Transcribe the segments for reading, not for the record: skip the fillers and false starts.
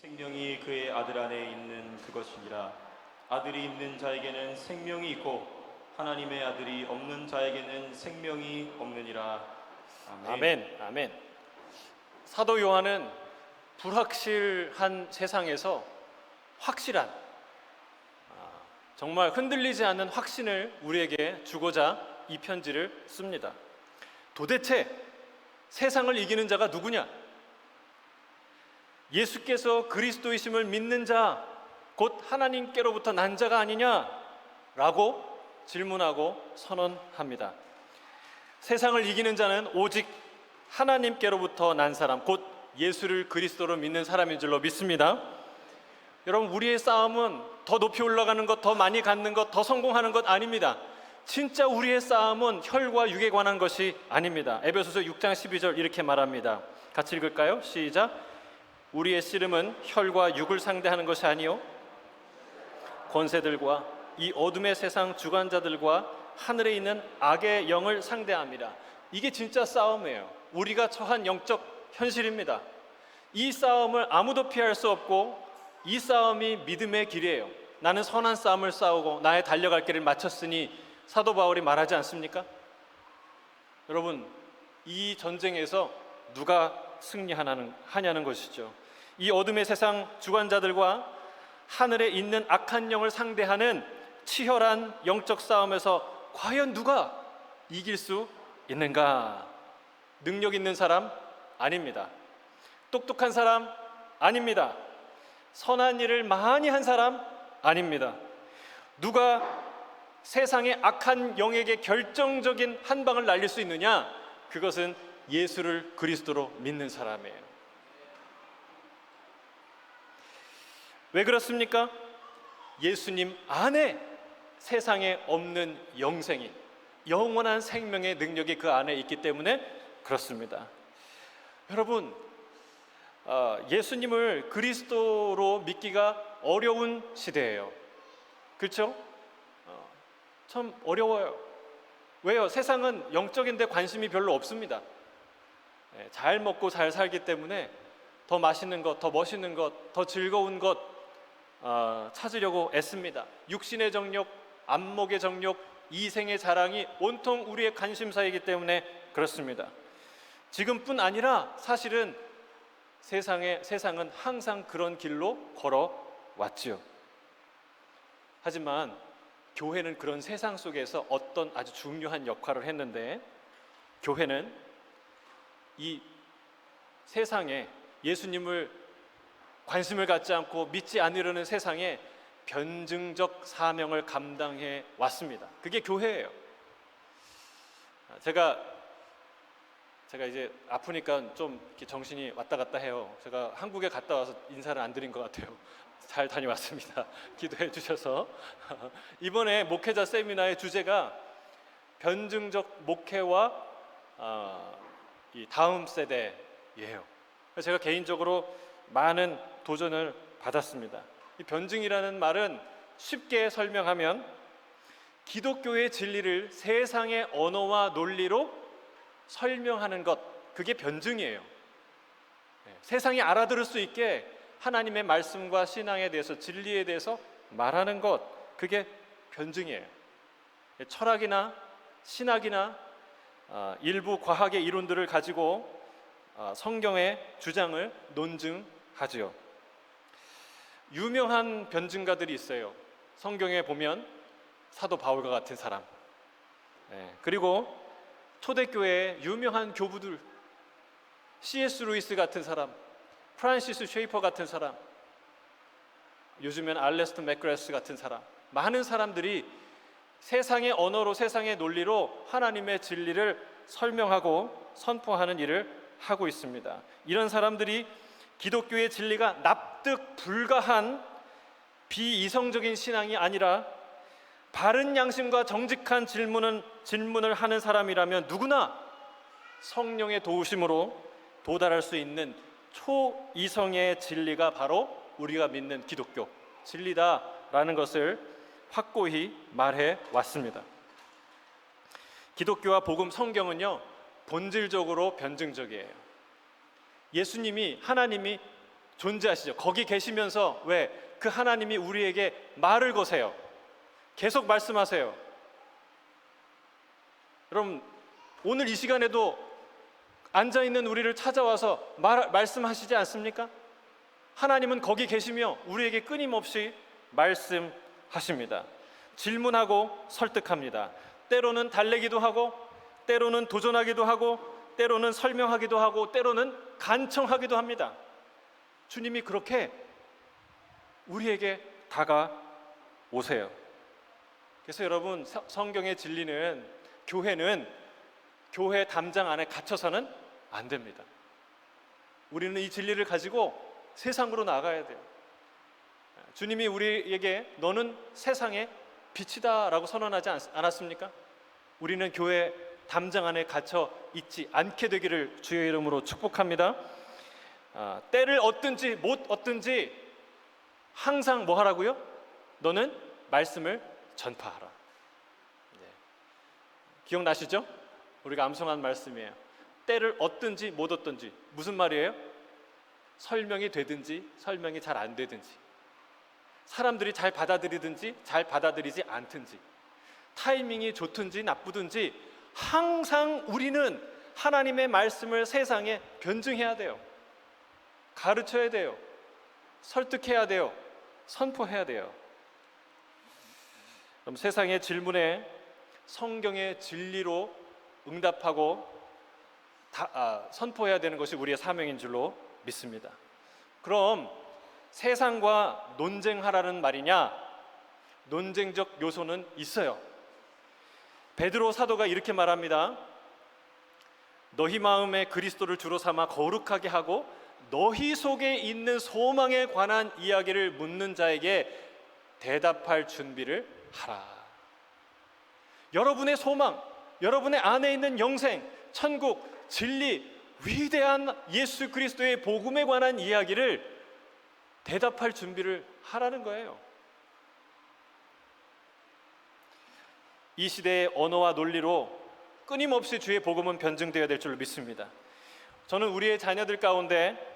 생명이 그의 아들 안에 있는 그것이니라. 아들이 있는 자에게는 생명이 있고 하나님의 아들이 없는 자에게는 생명이 없느니라. 아멘. 아멘, 아멘. 사도 요한은 불확실한 세상에서 확실한, 정말 흔들리지 않는 확신을 우리에게 주고자 이 편지를 씁니다. 도대체 세상을 이기는 자가 누구냐? 예수께서 그리스도이심을 믿는 자, 곧 하나님께로부터 난 자가 아니냐라고 질문하고 선언합니다. 세상을 이기는 자는 오직 하나님께로부터 난 사람, 곧 예수를 그리스도로 믿는 사람인 줄로 믿습니다. 여러분, 우리의 싸움은 더 높이 올라가는 것, 더 많이 갖는 것, 더 성공하는 것 아닙니다. 진짜 우리의 싸움은 혈과 육에 관한 것이 아닙니다. 에베소서 6장 12절 이렇게 말합니다. 같이 읽을까요? 시작. 우리의 씨름은 혈과 육을 상대하는 것이 아니요 권세들과 이 어둠의 세상 주관자들과 하늘에 있는 악의 영을 상대합니다. 이게 진짜 싸움이에요. 우리가 처한 영적 현실입니다. 이 싸움을 아무도 피할 수 없고 이 싸움이 믿음의 길이에요. 나는 선한 싸움을 싸우고 나의 달려갈 길을 마쳤으니 사도 바울이 말하지 않습니까? 여러분, 이 전쟁에서 누가 승리하냐는 것이죠. 이 어둠의 세상 주관자들과 하늘에 있는 악한 영을 상대하는 치열한 영적 싸움에서 과연 누가 이길 수 있는가? 능력 있는 사람? 아닙니다. 똑똑한 사람? 아닙니다. 선한 일을 많이 한 사람? 아닙니다. 누가 세상의 악한 영에게 결정적인 한 방을 날릴 수 있느냐? 그것은 예수를 그리스도로 믿는 사람이에요. 왜 그렇습니까? 예수님 안에 세상에 없는 영생이, 영원한 생명의 능력이 그 안에 있기 때문에 그렇습니다. 여러분, 예수님을 그리스도로 믿기가 어려운 시대예요. 그렇죠? 참 어려워요. 왜요? 세상은 영적인 데 관심이 별로 없습니다. 잘 먹고 잘 살기 때문에 더 맛있는 것, 더 멋있는 것, 더 즐거운 것 찾으려고 애씁니다. 육신의 정욕, 안목의 정욕, 이생의 자랑이 온통 우리의 관심사이기 때문에 그렇습니다. 지금뿐 아니라 사실은 세상은 항상 그런 길로 걸어왔지요. 하지만 교회는 그런 세상 속에서 어떤 아주 중요한 역할을 했는데, 교회는 이 세상에 예수님을 관심을 갖지 않고 믿지 않으려는 세상에 변증적 사명을 감당해 왔습니다. 그게 교회예요. 제가 이제 아프니까 좀 이렇게 정신이 왔다 갔다 해요. 제가 한국에 갔다 와서 인사를 안 드린 것 같아요. 잘 다녀왔습니다. 기도해 주셔서. 이번에 목회자 세미나의 주제가 변증적 목회와 이 다음 세대예요. 제가 개인적으로 많은 도전을 받았습니다. 이 변증이라는 말은 쉽게 설명하면 기독교의 진리를 세상의 언어와 논리로 설명하는 것, 그게 변증이에요. 세상이 알아들을 수 있게 하나님의 말씀과 신앙에 대해서, 진리에 대해서 말하는 것, 그게 변증이에요. 철학이나 신학이나 일부 과학의 이론들을 가지고 성경의 주장을 논증하지요. 유명한 변증가들이 있어요. 성경에 보면 사도 바울과 같은 사람, 그리고 초대교회의 유명한 교부들, C.S. 루이스 같은 사람, 프란시스 쉐이퍼 같은 사람, 요즘엔 알레스트 맥그레스 같은 사람, 많은 사람들이 세상의 언어로, 세상의 논리로 하나님의 진리를 설명하고 선포하는 일을 하고 있습니다. 이런 사람들이 기독교의 진리가 납득 불가한 비이성적인 신앙이 아니라 바른 양심과 정직한 질문을 하는 사람이라면 누구나 성령의 도우심으로 도달할 수 있는 초이성의 진리가 바로 우리가 믿는 기독교 진리다라는 것을 확고히 말해 왔습니다. 기독교와 복음 성경은요, 본질적으로 변증적이에요. 예수님이, 하나님이 존재하시죠. 거기 계시면서 왜 그 하나님이 우리에게 말을 거세요. 계속 말씀하세요. 여러분, 오늘 이 시간에도 앉아있는 우리를 찾아와서 말씀하시지 않습니까? 하나님은 거기 계시며 우리에게 끊임없이 말씀하십니다. 질문하고 설득합니다. 때로는 달래기도 하고, 때로는 도전하기도 하고, 때로는 설명하기도 하고, 때로는 간청하기도 합니다. 주님이 그렇게 우리에게 다가오세요. 그래서 여러분, 성경의 진리는, 교회는 교회 담장 안에 갇혀서는 안 됩니다. 우리는 이 진리를 가지고 세상으로 나가야 돼요. 주님이 우리에게 너는 세상의 빛이다 라고 선언하지 않았습니까? 우리는 교회 담장 안에 갇혀 있지 않게 되기를 주의 이름으로 축복합니다. 때를 얻든지 못 얻든지 항상 뭐 하라고요? 너는 말씀을 전파하라. 네. 기억나시죠? 우리가 암송한 말씀이에요. 때를 얻든지 못 얻든지. 무슨 말이에요? 설명이 되든지 설명이 잘 안 되든지, 사람들이 잘 받아들이든지 잘 받아들이지 않든지, 타이밍이 좋든지 나쁘든지 항상 우리는 하나님의 말씀을 세상에 변증해야 돼요. 가르쳐야 돼요. 설득해야 돼요. 선포해야 돼요. 그럼 세상의 질문에 성경의 진리로 응답하고 선포해야 되는 것이 우리의 사명인 줄로 믿습니다. 그럼 세상과 논쟁하라는 말이냐? 논쟁적 요소는 있어요. 베드로 사도가 이렇게 말합니다. 너희 마음에 그리스도를 주로 삼아 거룩하게 하고 너희 속에 있는 소망에 관한 이야기를 묻는 자에게 대답할 준비를 하라. 여러분의 소망, 여러분의 안에 있는 영생, 천국, 진리, 위대한 예수 그리스도의 복음에 관한 이야기를 대답할 준비를 하라는 거예요. 이 시대의 언어와 논리로 끊임없이 주의 복음은 변증되어야 될 줄로 믿습니다. 저는 우리의 자녀들 가운데,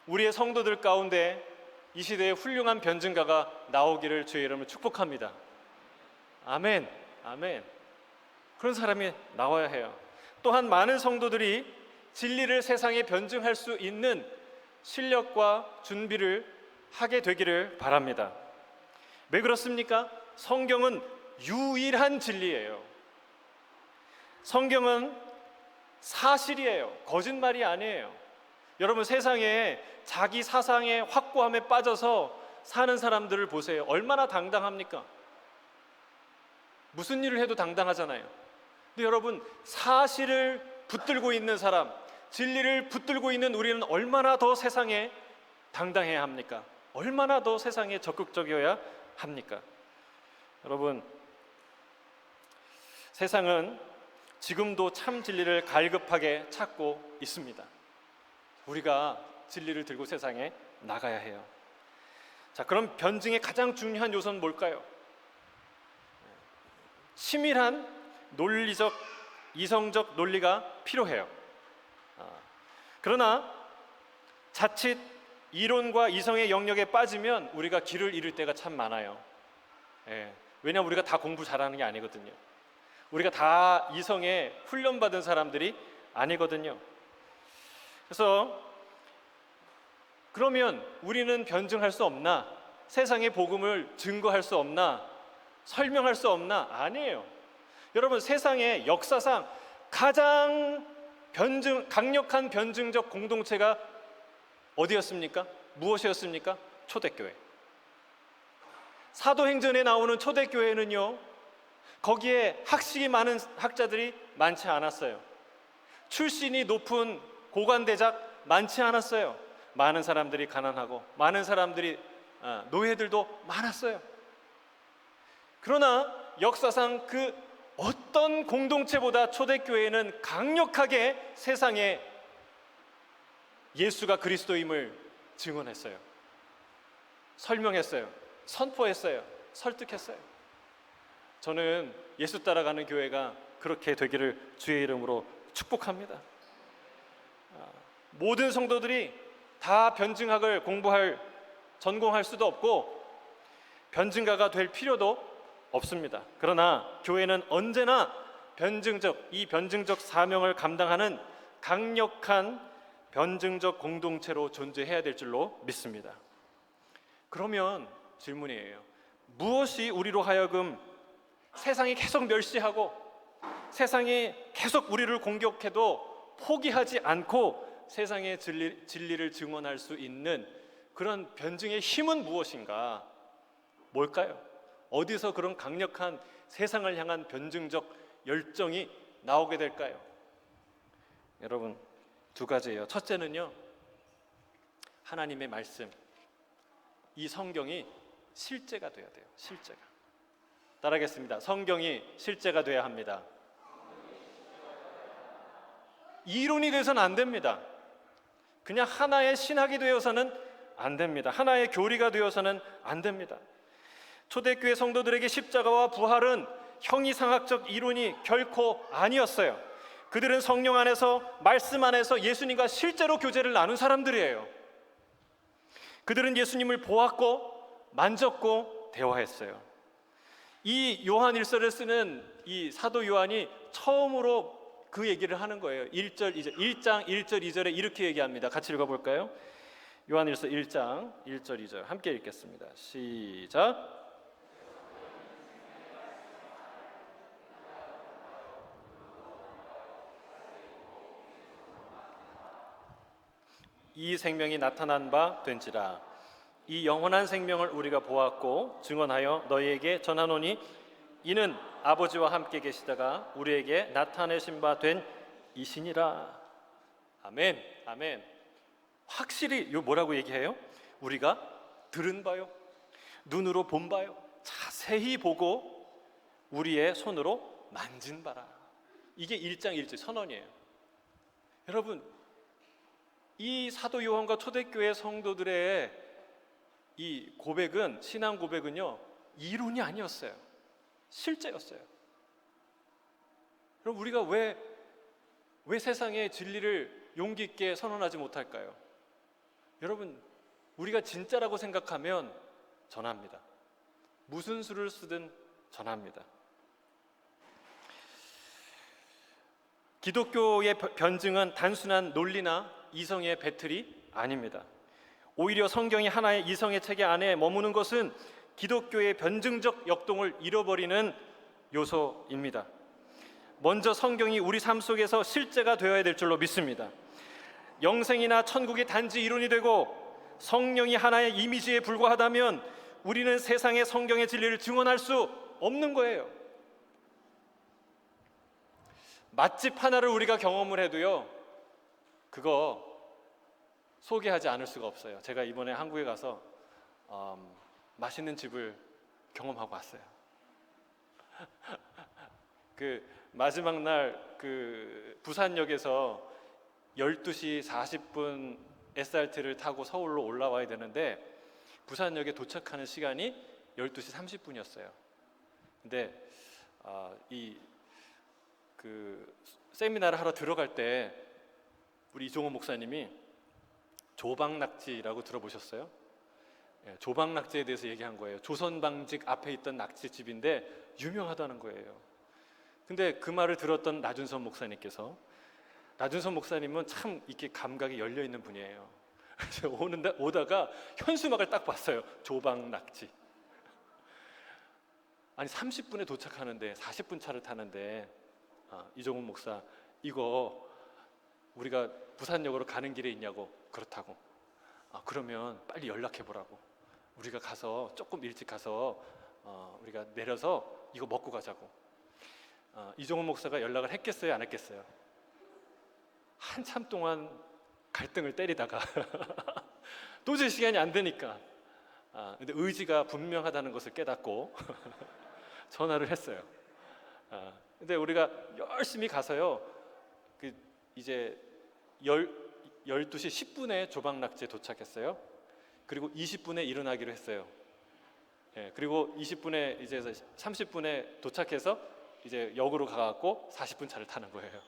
우리의 성도들 가운데 이 시대에 훌륭한 변증가가 나오기를 주의 이름으로 축복합니다. 아멘, 아멘. 그런 사람이 나와야 해요. 또한 많은 성도들이 진리를 세상에 변증할 수 있는 실력과 준비를 하게 되기를 바랍니다. 왜 그렇습니까? 성경은 유일한 진리예요. 성경은 사실이에요. 거짓말이 아니에요. 여러분, 세상에 자기 사상의 확고함에 빠져서 사는 사람들을 보세요. 얼마나 당당합니까? 무슨 일을 해도 당당하잖아요. 근데 여러분, 사실을 붙들고 있는 사람, 진리를 붙들고 있는 우리는 얼마나 더 세상에 당당해야 합니까? 얼마나 더 세상에 적극적이어야 합니까? 여러분, 세상은 지금도 참 진리를 갈급하게 찾고 있습니다. 우리가 진리를 들고 세상에 나가야 해요. 자, 그럼 변증의 가장 중요한 요소는 뭘까요? 치밀한 논리적, 이성적 논리가 필요해요. 그러나 자칫 이론과 이성의 영역에 빠지면 우리가 길을 잃을 때가 참 많아요. 왜냐하면 우리가 다 공부 잘하는 게 아니거든요. 우리가 다 이성에 훈련받은 사람들이 아니거든요. 그래서 그러면 우리는 변증할 수 없나? 세상의 복음을 증거할 수 없나? 설명할 수 없나? 아니에요. 여러분, 세상의 역사상 가장 강력한 변증적 공동체가 어디였습니까? 무엇이었습니까? 초대교회. 사도행전에 나오는 초대교회는요, 거기에 학식이 많은 학자들이 많지 않았어요. 출신이 높은 고관대작 많지 않았어요. 많은 사람들이 가난하고 많은 사람들이 노예들도 많았어요. 그러나 역사상 그 어떤 공동체보다 초대교회는 강력하게 세상에 예수가 그리스도임을 증언했어요. 설명했어요. 선포했어요. 설득했어요. 저는 예수 따라가는 교회가 그렇게 되기를 주의 이름으로 축복합니다. 모든 성도들이 다 변증학을 전공할 수도 없고 변증가가 될 필요도 없습니다. 그러나 교회는 언제나 이 변증적 사명을 감당하는 강력한 변증적 공동체로 존재해야 될 줄로 믿습니다. 그러면 질문이에요. 무엇이 우리로 하여금 세상이 계속 멸시하고 세상이 계속 우리를 공격해도 포기하지 않고 세상의 진리를 증언할 수 있는 그런 변증의 힘은 무엇인가? 뭘까요? 어디서 그런 강력한 세상을 향한 변증적 열정이 나오게 될까요? 여러분, 두 가지예요. 첫째는요, 하나님의 말씀, 이 성경이 실제가 돼야 돼요. 실제가. 따라하겠습니다. 성경이 실제가 돼야 합니다. 이론이 돼서는 안 됩니다. 그냥 하나의 신학이 되어서는 안 됩니다. 하나의 교리가 되어서는 안 됩니다. 초대교회 성도들에게 십자가와 부활은 형이상학적 이론이 결코 아니었어요. 그들은 성령 안에서, 말씀 안에서 예수님과 실제로 교제를 나눈 사람들이에요. 그들은 예수님을 보았고 만졌고 대화했어요. 이 요한 1서를 쓰는 이 사도 요한이 처음으로 그 얘기를 하는 거예요. 1장 1절 2절에 이렇게 얘기합니다. 같이 읽어볼까요? 요한 1서 1장 1절 2절 함께 읽겠습니다. 시작. 이 생명이 나타난 바 된지라. 이 영원한 생명을 우리가 보았고 증언하여 너희에게 전하노니 이는 아버지와 함께 계시다가 우리에게 나타내신 바 된 이시니라. 아멘. 아멘. 확실히 요 뭐라고 얘기해요? 우리가 들은 바요, 눈으로 본 바요, 자세히 보고 우리의 손으로 만진 바라. 이게 1장 1절 선언이에요. 여러분, 이 사도 요한과 초대교회 성도들의 이 고백은, 신앙 고백은요, 이론이 아니었어요. 실제였어요. 그럼 우리가 왜 세상의 진리를 용기 있게 선언하지 못할까요? 여러분, 우리가 진짜라고 생각하면 전합니다. 무슨 수를 쓰든 전합니다. 기독교의 변증은 단순한 논리나 이성의 배틀이 아닙니다. 오히려 성경이 하나의 이성의 체계 안에 머무는 것은 기독교의 변증적 역동을 잃어버리는 요소입니다. 먼저 성경이 우리 삶 속에서 실제가 되어야 될 줄로 믿습니다. 영생이나 천국이 단지 이론이 되고 성령이 하나의 이미지에 불과하다면 우리는 세상의 성경의 진리를 증언할 수 없는 거예요. 맛집 하나를 우리가 경험을 해도요, 그거 소개하지 않을 수가 없어요. 제가 이번에 한국에 가서 맛있는 집을 경험하고 왔어요. 그 마지막 날 그 부산역에서 12시 40분 SRT를 타고 서울로 올라와야 되는데 부산역에 도착하는 시간이 12시 30분이었어요. 근데 그 세미나를 하러 들어갈 때 우리 이종호 목사님이 조방낙지라고 들어보셨어요? 예, 조방낙지에 대해서 얘기한 거예요. 조선방직 앞에 있던 낙지집인데 유명하다는 거예요. 근데 그 말을 들었던 나준선 목사님께서, 나준선 목사님은 참 이렇게 감각이 열려 있는 분이에요. 그래서 오다가 현수막을 딱 봤어요. 조방낙지. 아니 30분에 도착하는데 40분 차를 타는데 이종훈 목사, 이거 우리가 부산역으로 가는 길에 있냐고. 그렇다고. 그러면 빨리 연락해 보라고. 우리가 가서 조금 일찍 가서 우리가 내려서 이거 먹고 가자고. 이종훈 목사가 연락을 했겠어요, 안 했겠어요? 한참 동안 갈등을 때리다가 도저히 시간이 안 되니까 근데 의지가 분명하다는 것을 깨닫고 전화를 했어요. 근데 우리가 열심히 가서요, 이제 12시 10분에 조방낙지에 도착했어요. 그리고 20분에 일어나기로 했어요. 예, 그리고 20분에 이제 30분에 도착해서 이제 역으로 가갖고 40분 차를 타는 거예요.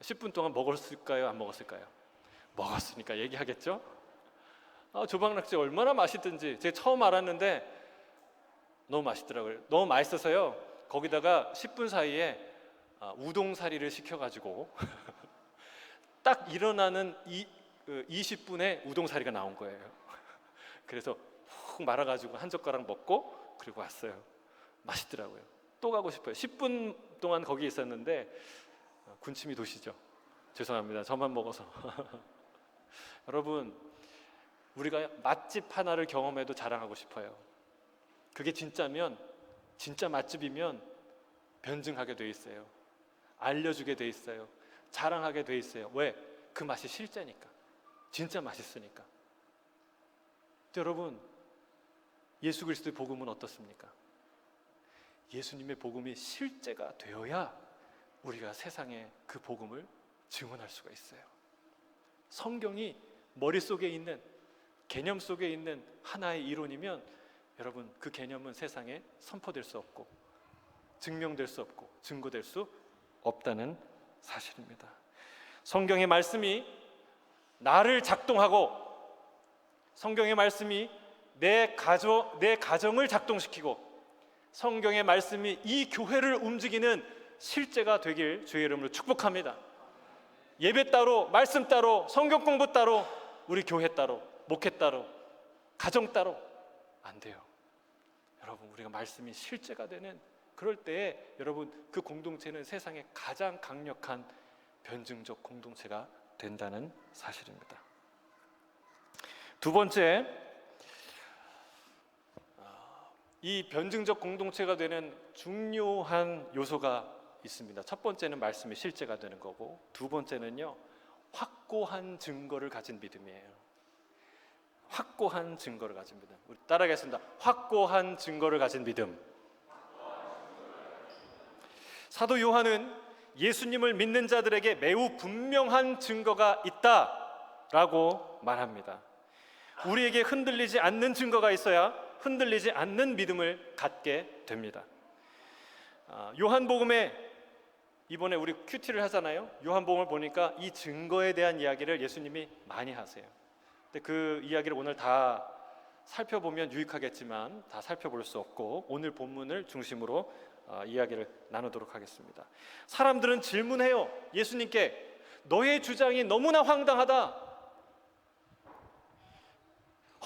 10분 동안 먹었을까요, 안 먹었을까요? 먹었으니까 얘기하겠죠? 조박낙지 얼마나 맛있든지 제가 처음 알았는데 너무 맛있더라고요. 너무 맛있어서요. 거기다가 10분 사이에 우동사리를 시켜가지고 딱 일어나는 20분에 우동사리가 나온 거예요. 그래서 훅 말아가지고 한 젓가락 먹고 그리고 왔어요. 맛있더라고요. 또 가고 싶어요. 10분 동안 거기 있었는데 군침이 도시죠. 죄송합니다. 저만 먹어서. 여러분, 우리가 맛집 하나를 경험해도 자랑하고 싶어요. 그게 진짜면, 진짜 맛집이면 변증하게 돼 있어요. 알려주게 돼 있어요. 자랑하게 돼 있어요. 왜? 그 맛이 실제니까. 진짜 맛있으니까. 여러분, 예수 그리스도의 복음은 어떻습니까? 예수님의 복음이 실제가 되어야 우리가 세상에 그 복음을 증언할 수가 있어요. 성경이 머릿속에 있는, 개념 속에 있는 하나의 이론이면 여러분, 그 개념은 세상에 선포될 수 없고 증명될 수 없고 증거될 수 없다는 사실입니다. 성경의 말씀이 나를 작동하고 성경의 말씀이 내 가정을 작동시키고 성경의 말씀이 이 교회를 움직이는 실제가 되길 주의 이름으로 축복합니다. 예배 따로, 말씀 따로, 성경 공부 따로, 우리 교회 따로, 목회 따로, 가정 따로 안 돼요. 여러분, 우리가 말씀이 실제가 되는 그럴 때에 여러분, 그 공동체는 세상에 가장 강력한 변증적 공동체가 된다는 사실입니다. 두 번째, 이 변증적 공동체가 되는 중요한 요소가 있습니다. 첫 번째는 말씀이 실제가 되는 거고, 두 번째는요, 확고한 증거를 가진 믿음이에요. 확고한 증거를 가진 믿음. 우리 따라하겠습니다. 확고한 증거를 가진 믿음. 사도 요한은 예수님을 믿는 자들에게 매우 분명한 증거가 있다라고 말합니다. 우리에게 흔들리지 않는 증거가 있어야 흔들리지 않는 믿음을 갖게 됩니다. 요한복음에 이번에 우리 큐티를 하잖아요. 요한복음을 보니까 이 증거에 대한 이야기를 예수님이 많이 하세요. 근데 그 이야기를 오늘 다 살펴보면 유익하겠지만 다 살펴볼 수 없고 오늘 본문을 중심으로 이야기를 나누도록 하겠습니다. 사람들은 질문해요. 예수님께 너의 주장이 너무나 황당하다.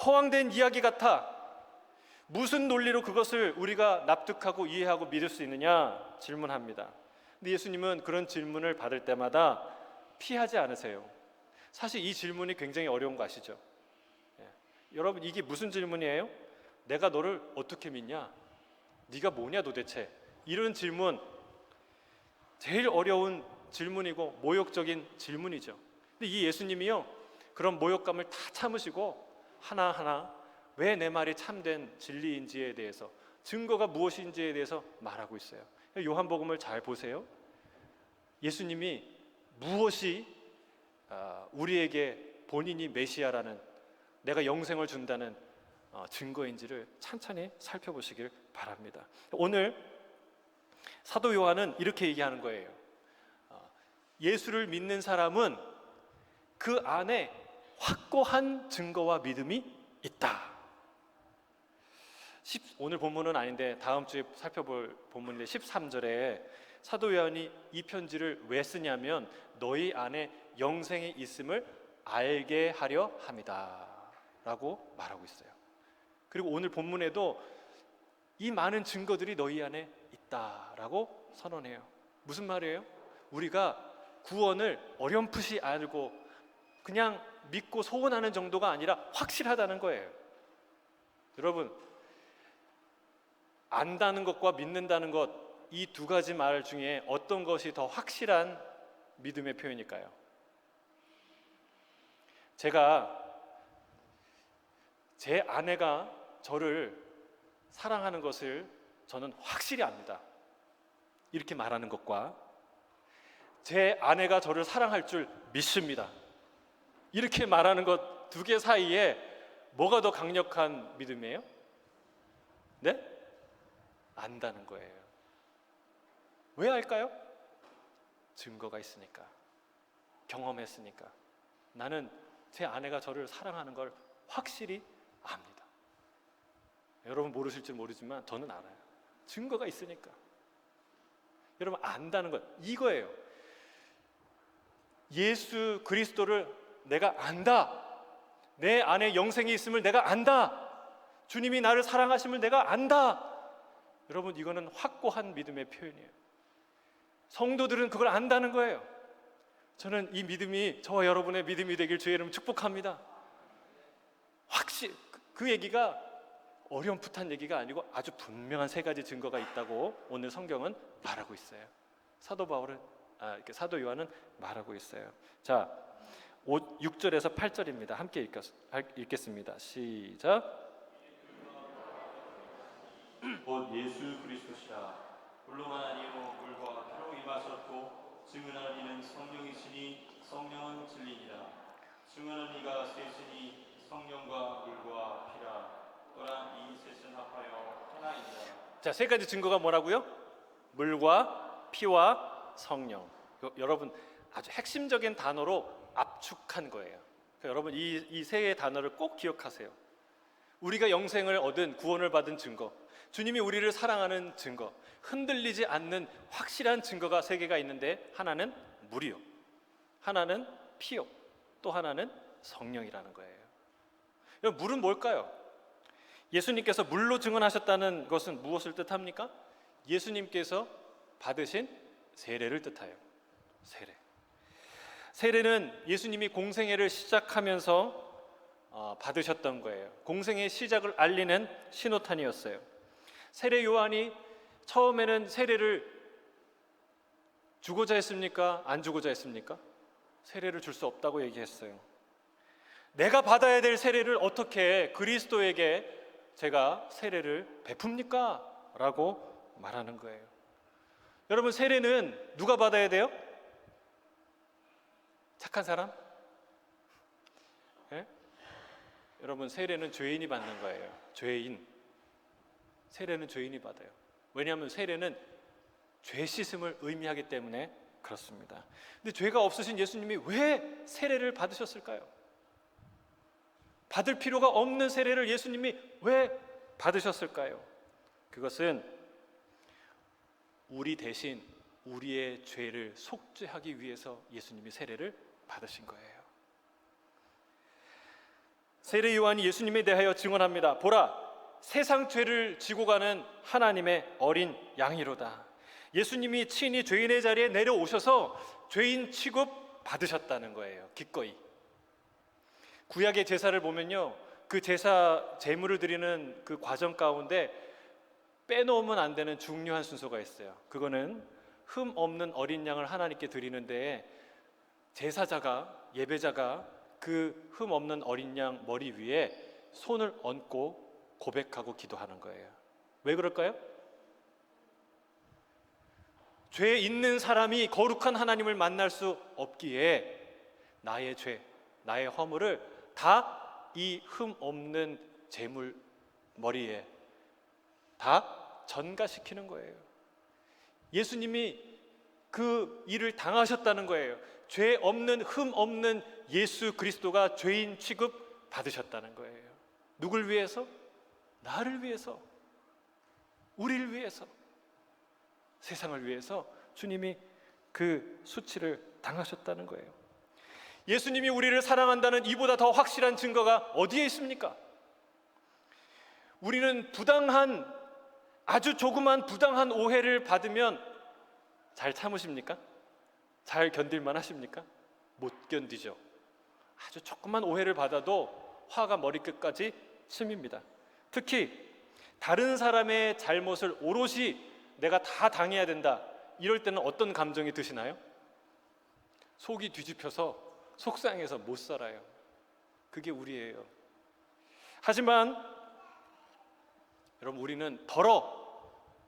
허황된 이야기 같아. 무슨 논리로 그것을 우리가 납득하고 이해하고 믿을 수 있느냐 질문합니다. 근데 예수님은 그런 질문을 받을 때마다 피하지 않으세요. 사실 이 질문이 굉장히 어려운 거 아시죠? 여러분, 이게 무슨 질문이에요? 내가 너를 어떻게 믿냐? 네가 뭐냐 도대체? 이런 질문, 제일 어려운 질문이고 모욕적인 질문이죠. 근데 이 예수님이요, 그런 모욕감을 다 참으시고 하나하나 왜 내 말이 참된 진리인지에 대해서, 증거가 무엇인지에 대해서 말하고 있어요. 요한복음을 잘 보세요. 예수님이 무엇이 우리에게 본인이 메시아라는, 내가 영생을 준다는 증거인지를 찬찬히 살펴보시길 바랍니다. 오늘 사도 요한은 이렇게 얘기하는 거예요. 예수를 믿는 사람은 그 안에 확고한 증거와 믿음이 있다. 오늘 본문은 아닌데 다음 주에 살펴볼 본문인데 13절에 사도 요한이 이 편지를 왜 쓰냐면 너희 안에 영생이 있음을 알게 하려 함이다 라고 말하고 있어요. 그리고 오늘 본문에도 이 많은 증거들이 너희 안에 있다라고 선언해요. 무슨 말이에요? 우리가 구원을 어렴풋이 알고 그냥 믿고 소원하는 정도가 아니라 확실하다는 거예요. 여러분, 안다는 것과 믿는다는 것, 이 두 가지 말 중에 어떤 것이 더 확실한 믿음의 표현일까요? 제 아내가 저를 사랑하는 것을 저는 확실히 압니다. 이렇게 말하는 것과 제 아내가 저를 사랑할 줄 믿습니다. 이렇게 말하는 것 두 개 사이에 뭐가 더 강력한 믿음이에요? 네? 안다는 거예요. 왜 알까요? 증거가 있으니까, 경험했으니까, 나는 제 아내가 저를 사랑하는 걸 확실히 압니다. 여러분 모르실지 모르지만 저는 알아요. 증거가 있으니까. 여러분 안다는 것 이거예요. 예수 그리스도를 내가 안다. 내 안에 영생이 있음을 내가 안다. 주님이 나를 사랑하심을 내가 안다. 여러분 이거는 확고한 믿음의 표현이에요. 성도들은 그걸 안다는 거예요. 저는 이 믿음이 저와 여러분의 믿음이 되길 주의 이름 축복합니다. 확실히 그 얘기가 어렴풋한 얘기가 아니고 아주 분명한 세 가지 증거가 있다고 오늘 성경은 말하고 있어요. 사도 요한은 말하고 있어요. 자, 6절에서 8절입니다. 함께 읽겠습니다. 시작. 곧 예수 그리스도시라. 훌륭한 이로 물과 피로 임하셨고 증언하는 이는 성령이시니 성령은 진리니라. 증언하는 이가 셋이니 성령과 물과 피라. 또한 이 셋은 합하여 하나이니라. 자, 세 가지 증거가 뭐라고요? 물과 피와 성령. 여러분 아주 핵심적인 단어로 압축한 거예요. 그러니까 여러분 이 세 개의 단어를 꼭 기억하세요. 우리가 영생을 얻은 구원을 받은 증거, 주님이 우리를 사랑하는 증거, 흔들리지 않는 확실한 증거가 세 개가 있는데 하나는 물이요, 하나는 피요, 또 하나는 성령이라는 거예요. 여러분 물은 뭘까요? 예수님께서 물로 증언하셨다는 것은 무엇을 뜻합니까? 예수님께서 받으신 세례를 뜻하여. 세례는 예수님이 공생애를 시작하면서 받으셨던 거예요. 공생의 시작을 알리는 신호탄이었어요. 세례 요한이 처음에는 세례를 주고자 했습니까? 안 주고자 했습니까? 세례를 줄 수 없다고 얘기했어요. 내가 받아야 될 세례를 어떻게 그리스도에게 제가 세례를 베풉니까? 라고 말하는 거예요. 여러분 세례는 누가 받아야 돼요? 착한 사람? 예? 여러분 세례는 죄인이 받는 거예요. 세례는 죄인이 받아요. 왜냐하면 세례는 죄 씻음을 의미하기 때문에 그렇습니다. 근데 죄가 없으신 예수님이 왜 세례를 받으셨을까요? 받을 필요가 없는 세례를 예수님이 왜 받으셨을까요? 그것은 우리 대신 우리의 죄를 속죄하기 위해서 예수님이 세례를 받으신 거예요. 세례 요한이 예수님에 대하여 증언합니다. 보라, 세상 죄를 지고 가는 하나님의 어린 양이로다. 예수님이 친히 죄인의 자리에 내려오셔서 죄인 취급 받으셨다는 거예요. 기꺼이. 구약의 제사를 보면요, 그 제사 제물을 드리는 그 과정 가운데 빼놓으면 안 되는 중요한 순서가 있어요. 그거는 흠 없는 어린 양을 하나님께 드리는데 제사자가, 예배자가 그 흠 없는 어린 양 머리 위에 손을 얹고 고백하고 기도하는 거예요. 왜 그럴까요? 죄 있는 사람이 거룩한 하나님을 만날 수 없기에 나의 죄, 나의 허물을 다 이 흠 없는 제물 머리에 다 전가시키는 거예요. 예수님이 그 일을 당하셨다는 거예요. 죄 없는 흠 없는 예수 그리스도가 죄인 취급 받으셨다는 거예요. 누굴 위해서? 나를 위해서, 우리를 위해서, 세상을 위해서 주님이 그 수치를 당하셨다는 거예요. 예수님이 우리를 사랑한다는 이보다 더 확실한 증거가 어디에 있습니까? 우리는 아주 조그만 부당한 오해를 받으면 잘 참으십니까? 잘 견딜만 하십니까? 못 견디죠. 아주 조그만 오해를 받아도 화가 머리끝까지 치밉니다. 특히 다른 사람의 잘못을 오롯이 내가 다 당해야 된다, 이럴 때는 어떤 감정이 드시나요? 속이 뒤집혀서 속상해서 못 살아요. 그게 우리예요. 하지만 여러분 우리는 더러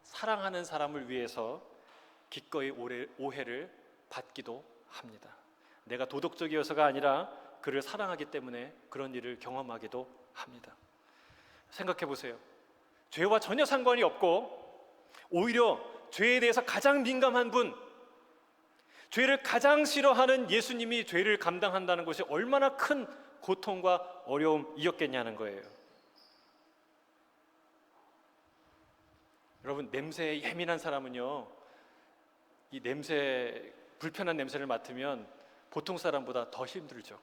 사랑하는 사람을 위해서 기꺼이 오해를 받기도 합니다. 내가 도덕적이어서가 아니라 그를 사랑하기 때문에 그런 일을 경험하기도 합니다. 생각해 보세요. 죄와 전혀 상관이 없고 오히려 죄에 대해서 가장 민감한 분, 죄를 가장 싫어하는 예수님이 죄를 감당한다는 것이 얼마나 큰 고통과 어려움이었겠냐는 거예요. 여러분, 냄새에 예민한 사람은요, 이 냄새, 불편한 냄새를 맡으면 보통 사람보다 더 힘들죠.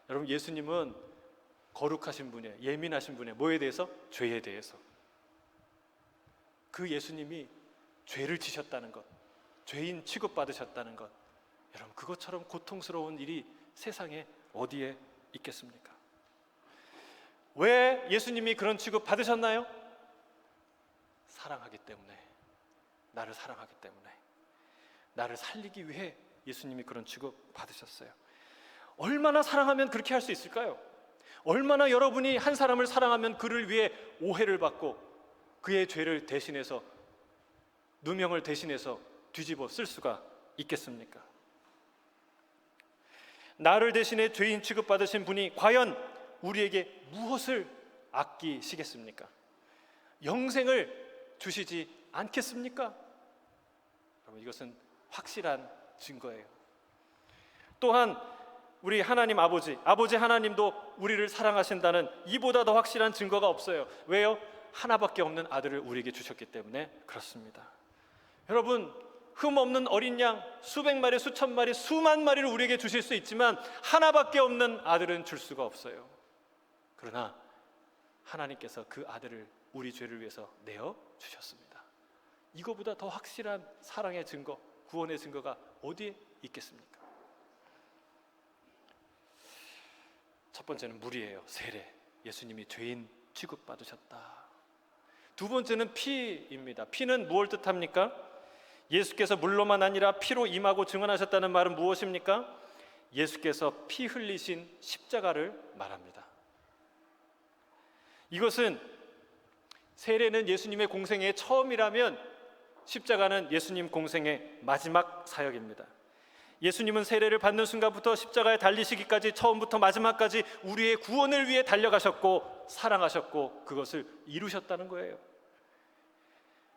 여러분, 예수님은 거룩하신 분이에요. 예민하신 분이에요. 뭐에 대해서? 죄에 대해서. 그 예수님이 죄를 지셨다는 것, 죄인 취급받으셨다는 것, 여러분, 그것처럼 고통스러운 일이 세상에 어디에 있겠습니까? 왜 예수님이 그런 취급 받으셨나요? 사랑하기 때문에, 나를 사랑하기 때문에, 나를 살리기 위해 예수님이 그런 취급 받으셨어요. 얼마나 사랑하면 그렇게 할 수 있을까요? 얼마나 여러분이 한 사람을 사랑하면 그를 위해 오해를 받고 그의 죄를 대신해서, 누명을 대신해서 뒤집어 쓸 수가 있겠습니까? 나를 대신해 죄인 취급받으신 분이 과연 우리에게 무엇을 아끼시겠습니까? 영생을 주시지 않겠습니까? 여러분, 이것은 확실한 증거예요. 또한 우리 하나님 아버지 하나님도 우리를 사랑하신다는 이보다 더 확실한 증거가 없어요. 왜요? 하나밖에 없는 아들을 우리에게 주셨기 때문에 그렇습니다. 여러분, 흠 없는 어린 양 수백 마리, 수천 마리, 수만 마리를 우리에게 주실 수 있지만 하나밖에 없는 아들은 줄 수가 없어요. 그러나 하나님께서 그 아들을 우리 죄를 위해서 내어 주셨습니다. 이거보다 더 확실한 사랑의 증거, 구원의 증거가 어디에 있겠습니까? 첫 번째는 물이에요. 세례. 예수님이 죄인 취급받으셨다. 두 번째는 피입니다. 피는 무엇을 뜻합니까? 예수께서 물로만 아니라 피로 임하고 증언하셨다는 말은 무엇입니까? 예수께서 피 흘리신 십자가를 말합니다. 이것은, 세례는 예수님의 공생의 처음이라면 십자가는 예수님 공생의 마지막 사역입니다. 예수님은 세례를 받는 순간부터 십자가에 달리시기까지 처음부터 마지막까지 우리의 구원을 위해 달려가셨고 사랑하셨고 그것을 이루셨다는 거예요.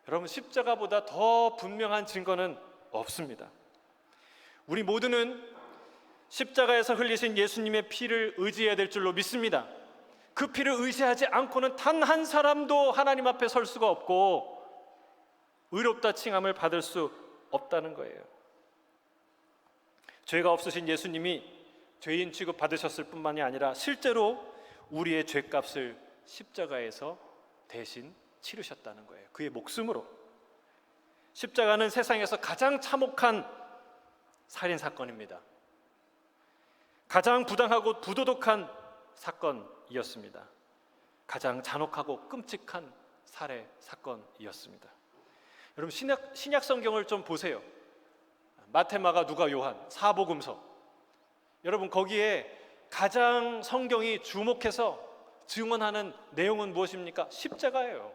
여러분, 십자가보다 더 분명한 증거는 없습니다. 우리 모두는 십자가에서 흘리신 예수님의 피를 의지해야 될 줄로 믿습니다. 그 피를 의지하지 않고는 단 한 사람도 하나님 앞에 설 수가 없고 의롭다 칭함을 받을 수 없다는 거예요. 죄가 없으신 예수님이 죄인 취급 받으셨을 뿐만이 아니라 실제로 우리의 죄값을 십자가에서 대신 치르셨다는 거예요. 그의 목숨으로. 십자가는 세상에서 가장 참혹한 살인 사건입니다. 가장 부당하고 부도덕한 사건이었습니다. 가장 잔혹하고 끔찍한 살해 사건이었습니다. 여러분, 신약 성경을 좀 보세요. 마태, 마가, 누가, 요한, 사복음서. 여러분, 거기에 가장 성경이 주목해서 증언하는 내용은 무엇입니까? 십자가예요.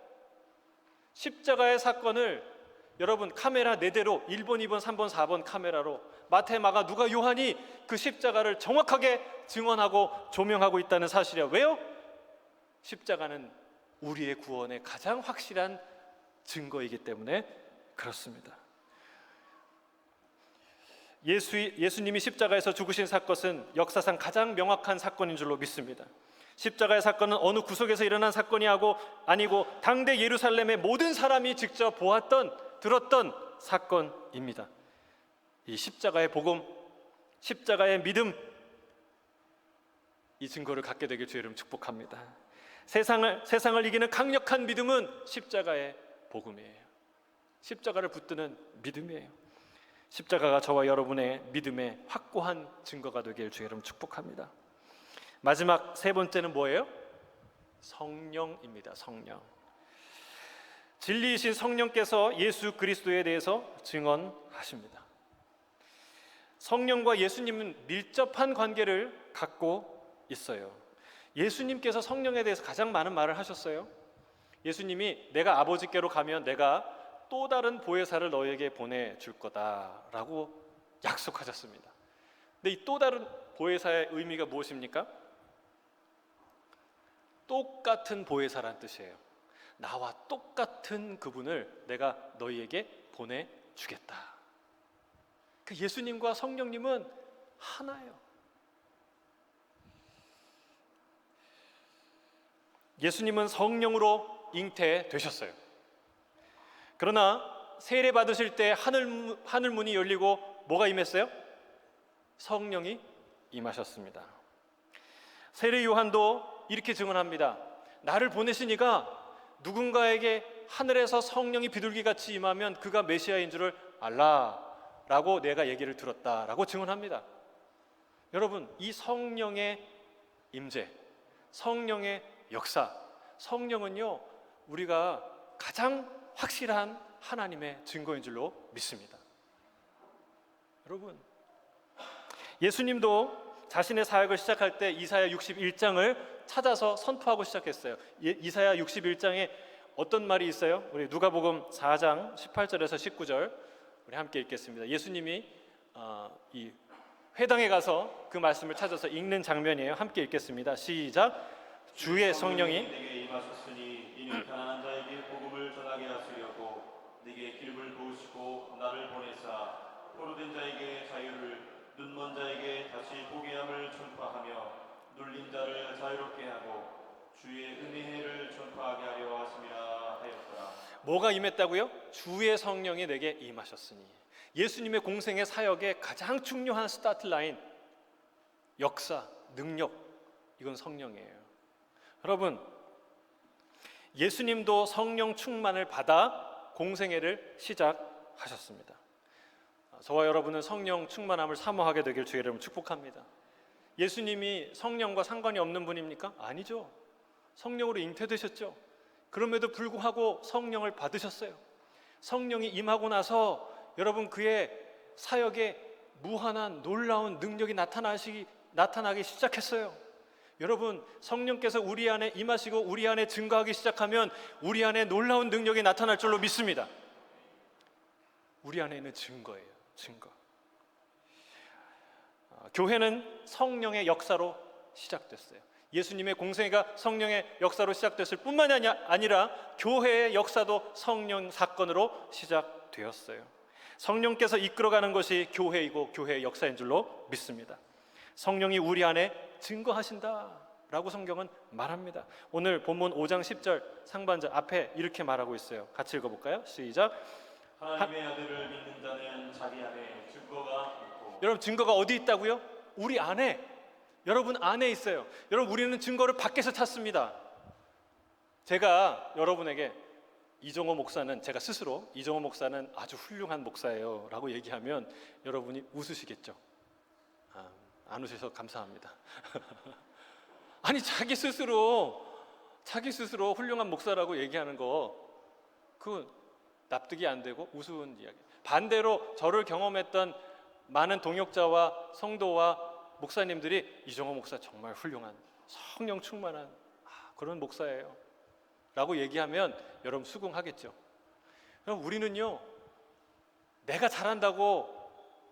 십자가의 사건을 여러분 카메라 4대로 1번, 2번, 3번, 4번 카메라로 마태, 마가, 누가, 요한이 그 십자가를 정확하게 증언하고 조명하고 있다는 사실이에요. 왜요? 십자가는 우리의 구원의 가장 확실한 증거이기 때문에 그렇습니다. 예수님이 십자가에서 죽으신 사건은 역사상 가장 명확한 사건인 줄로 믿습니다. 십자가의 사건은 어느 구석에서 일어난 사건이 아니고 당대 예루살렘의 모든 사람이 직접 보았던, 들었던 사건입니다. 이 십자가의 복음, 십자가의 믿음, 이 증거를 갖게 되길 주의 이름 축복합니다. 세상을 이기는 강력한 믿음은 십자가의 복음이에요. 십자가를 붙드는 믿음이에요. 십자가가 저와 여러분의 믿음의 확고한 증거가 되길 주의 이름 축복합니다. 마지막 세 번째는 뭐예요? 성령입니다. 성령. 진리이신 성령께서 예수 그리스도에 대해서 증언하십니다. 성령과 예수님은 밀접한 관계를 갖고 있어요. 예수님께서 성령에 대해서 가장 많은 말을 하셨어요. 예수님이 내가 아버지께로 가면 내가 또 다른 보혜사를 너에게 보내줄 거다라고 약속하셨습니다. 근데 이 또 다른 보혜사의 의미가 무엇입니까? 똑같은 보혜사란 뜻이에요. 나와 똑같은 그분을 내가 너희에게 보내주겠다. 그 예수님과 성령님은 하나예요. 예수님은 성령으로 잉태되셨어요. 그러나 세례 받으실 때 하늘 문이 열리고 뭐가 임했어요? 성령이 임하셨습니다. 세례 요한도 이렇게 증언합니다. 나를 보내시니가 누군가에게 하늘에서 성령이 비둘기같이 임하면 그가 메시아인 줄을 알라라고 내가 얘기를 들었다라고 증언합니다. 여러분, 이 성령의 임재, 성령의 역사, 성령은요 우리가 가장 확실한 하나님의 증거인 줄로 믿습니다. 여러분, 예수님도 자신의 사역을 시작할 때 이사야 61장을 찾아서 선포하고 시작했어요. 이사야 61장에 어떤 말이 있어요? 우리 누가복음 4장 18절에서 19절 우리 함께 읽겠습니다. 예수님이 이 회당에 가서 그 말씀을 찾아서 읽는 장면이에요. 함께 읽겠습니다. 시작. 주의 성령이 내게 임하셨으니 이는 가난한 자에게 복음을 전하게 하시려고 네게 기름을 부으시고 나를 보내사 포로된 자에게 자유를 눈먼 자에게 다시 보게 함을 전파하며 눌린 자를 자유롭게 하고 주의 은혜의 해를 전파하게 하려 하심이라 하였더라. 뭐가 임했다고요? 주의 성령이 내게 임하셨으니. 예수님의 공생의 사역의 가장 중요한 스타트 라인, 역사, 능력, 이건 성령이에요. 여러분, 예수님도 성령 충만을 받아 공생애를 시작하셨습니다. 저와 여러분은 성령 충만함을 사모하게 되길 주의 이름으로 축복합니다. 예수님이 성령과 상관이 없는 분입니까? 아니죠. 성령으로 잉태되셨죠. 그럼에도 불구하고 성령을 받으셨어요. 성령이 임하고 나서 여러분 그의 사역에 무한한 놀라운 능력이 나타나기 시작했어요. 여러분, 성령께서 우리 안에 임하시고 우리 안에 증거하기 시작하면 우리 안에 놀라운 능력이 나타날 줄로 믿습니다. 우리 안에 있는 증거예요. 증거. 교회는 성령의 역사로 시작됐어요. 예수님의 공생애가 성령의 역사로 시작됐을 뿐만이 아니라 교회의 역사도 성령 사건으로 시작되었어요. 성령께서 이끌어가는 것이 교회이고 교회의 역사인 줄로 믿습니다. 성령이 우리 안에 증거하신다라고 성경은 말합니다. 오늘 본문 5장 10절 상반절 앞에 이렇게 말하고 있어요. 같이 읽어볼까요? 시작. 하나님의 아들을 믿는 자는 자기 안에 증거가 있고. 여러분, 증거가 어디 있다고요? 우리 안에, 여러분 안에 있어요. 여러분, 우리는 증거를 밖에서 찾습니다. 제가 여러분에게 이종호 목사는, 제가 스스로 이종호 목사는 아주 훌륭한 목사예요 라고 얘기하면 여러분이 웃으시겠죠? 안 웃으셔서 감사합니다. 아니, 자기 스스로 훌륭한 목사라고 얘기하는 거, 그건 납득이 안 되고 우스운 이야기. 반대로 저를 경험했던 많은 동역자와 성도와 목사님들이 이종호 목사 정말 훌륭한 성령 충만한 그런 목사예요 라고 얘기하면 여러분 수긍하겠죠. 그럼 우리는요, 내가 잘한다고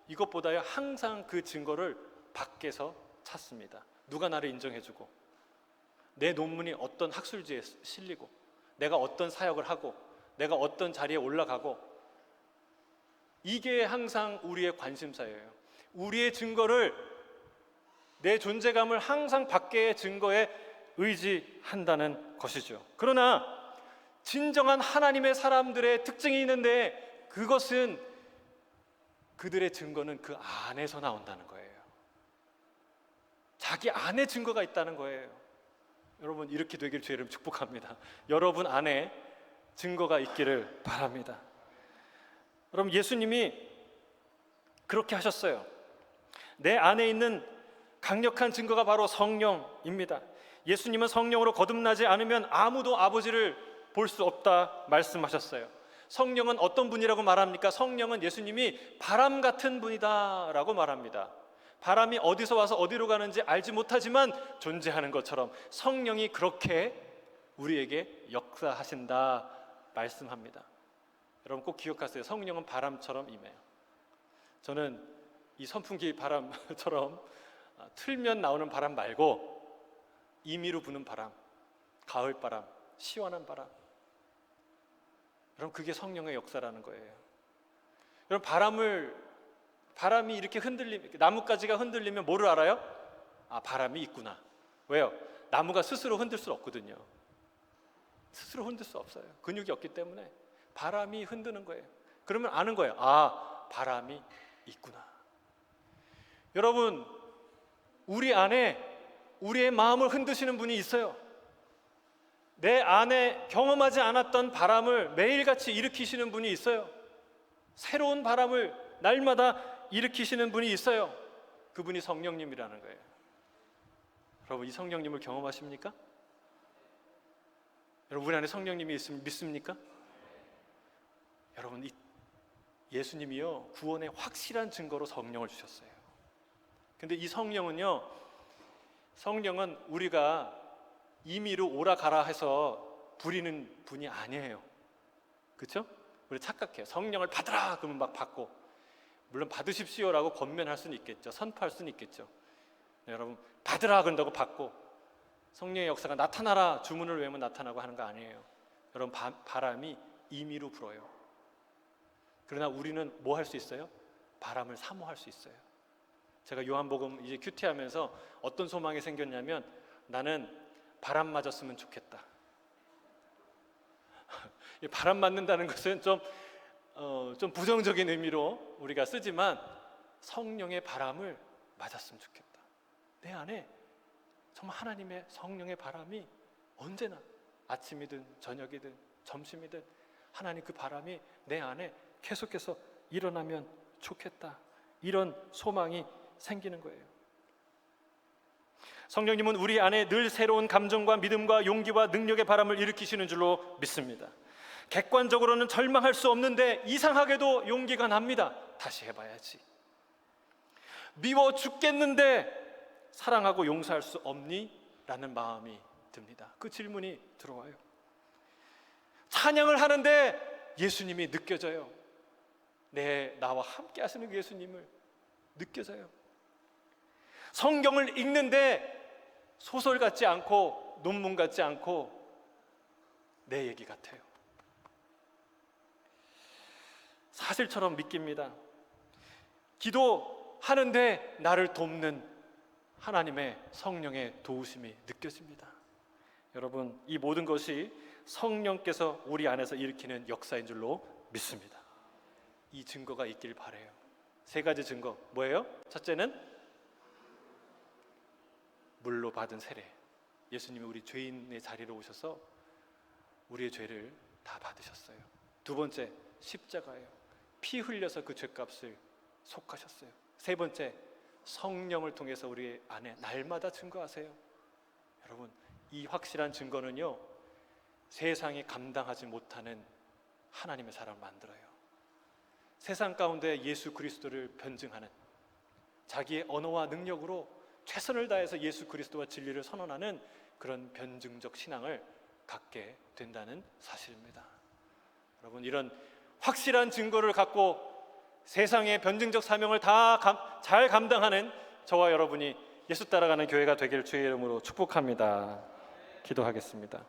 이것보다요 항상 그 증거를 밖에서 찾습니다. 누가 나를 인정해주고, 내 논문이 어떤 학술지에 실리고, 내가 어떤 사역을 하고, 내가 어떤 자리에 올라가고, 이게 항상 우리의 관심사예요. 우리의 증거를, 내 존재감을 항상 밖의 증거에 의지한다는 것이죠. 그러나 진정한 하나님의 사람들의 특징이 있는데, 그것은 그들의 증거는 그 안에서 나온다는 거예요. 자기 안에 증거가 있다는 거예요. 여러분, 이렇게 되길 주의 이름 축복합니다. 여러분 안에 증거가 있기를 바랍니다. 여러분, 예수님이 그렇게 하셨어요. 내 안에 있는 강력한 증거가 바로 성령입니다. 예수님은 성령으로 거듭나지 않으면 아무도 아버지를 볼 수 없다 말씀하셨어요. 성령은 어떤 분이라고 말합니까? 성령은 예수님이 바람 같은 분이다 라고 말합니다. 바람이 어디서 와서 어디로 가는지 알지 못하지만 존재하는 것처럼 성령이 그렇게 우리에게 역사하신다 말씀합니다. 여러분 꼭 기억하세요. 성령은 바람처럼 임해요. 저는 이 선풍기 바람처럼 틀면 나오는 바람 말고 임의로 부는 바람, 가을 바람, 시원한 바람, 여러분 그게 성령의 역사라는 거예요. 여러분 바람이 이렇게 흔들리면, 나뭇가지가 흔들리면 뭐를 알아요? 아, 바람이 있구나. 왜요? 나무가 스스로 흔들 수 없거든요. 스스로 흔들 수 없어요. 근육이 없기 때문에 바람이 흔드는 거예요. 그러면 아는 거예요. 아, 바람이 있구나. 여러분, 우리 안에 우리의 마음을 흔드시는 분이 있어요. 내 안에 경험하지 않았던 바람을 매일같이 일으키시는 분이 있어요. 새로운 바람을 날마다 일으키시는 분이 있어요. 그분이 성령님이라는 거예요. 여러분, 이 성령님을 경험하십니까? 여러분, 우리 안에 성령님이 있으면 믿습니까? 여러분, 이 예수님이요, 구원의 확실한 증거로 성령을 주셨어요. 근데 이 성령은 우리가 임의로 오라 가라 해서 부리는 분이 아니에요. 그렇죠? 우리 착각해요. 성령을 받으라 그러면 막 받고, 물론 받으십시오라고 권면할 수는 있겠죠. 선포할 수는 있겠죠. 네, 여러분, 받으라 그런다고 받고, 성령의 역사가 나타나라 주문을 외우면 나타나고 하는 거 아니에요. 여러분, 바람이 임의로 불어요. 그러나 우리는 뭐 할 수 있어요? 바람을 사모할 수 있어요. 제가 요한복음 이제 큐티하면서 어떤 소망이 생겼냐면, 나는 바람 맞았으면 좋겠다. 바람 맞는다는 것은 좀 부정적인 의미로 우리가 쓰지만, 성령의 바람을 맞았으면 좋겠다. 내 안에 정말 하나님의 성령의 바람이 언제나, 아침이든 저녁이든 점심이든, 하나님 그 바람이 내 안에 계속해서 일어나면 좋겠다. 이런 소망이 생기는 거예요. 성령님은 우리 안에 늘 새로운 감정과 믿음과 용기와 능력의 바람을 일으키시는 줄로 믿습니다. 객관적으로는 절망할 수 없는데 이상하게도 용기가 납니다. 다시 해봐야지. 미워 죽겠는데 사랑하고 용서할 수 없니? 라는 마음이 듭니다. 그 질문이 들어와요. 찬양을 하는데 예수님이 느껴져요. 나와 함께 하시는 예수님을 느껴져요. 성경을 읽는데 소설 같지 않고 논문 같지 않고 내 얘기 같아요. 사실처럼 믿깁니다. 기도하는데 나를 돕는 하나님의 성령의 도우심이 느껴집니다. 여러분, 이 모든 것이 성령께서 우리 안에서 일으키는 역사인 줄로 믿습니다. 이 증거가 있길 바라요. 세 가지 증거 뭐예요? 첫째는 물로 받은 세례. 예수님이 우리 죄인의 자리로 오셔서 우리의 죄를 다 받으셨어요. 두 번째, 십자가예요. 피 흘려서 그 죄값을 속하셨어요. 세 번째, 성령을 통해서 우리 안에 날마다 증거하세요. 여러분, 이 확실한 증거는요, 세상이 감당하지 못하는 하나님의 사람을 만들어요. 세상 가운데 예수 그리스도를 변증하는, 자기의 언어와 능력으로 최선을 다해서 예수 그리스도와 진리를 선언하는 그런 변증적 신앙을 갖게 된다는 사실입니다. 여러분, 이런 확실한 증거를 갖고 세상의 변증적 사명을 다 잘 감당하는 저와 여러분이 예수 따라가는 교회가 되기를 주의 이름으로 축복합니다. 기도하겠습니다.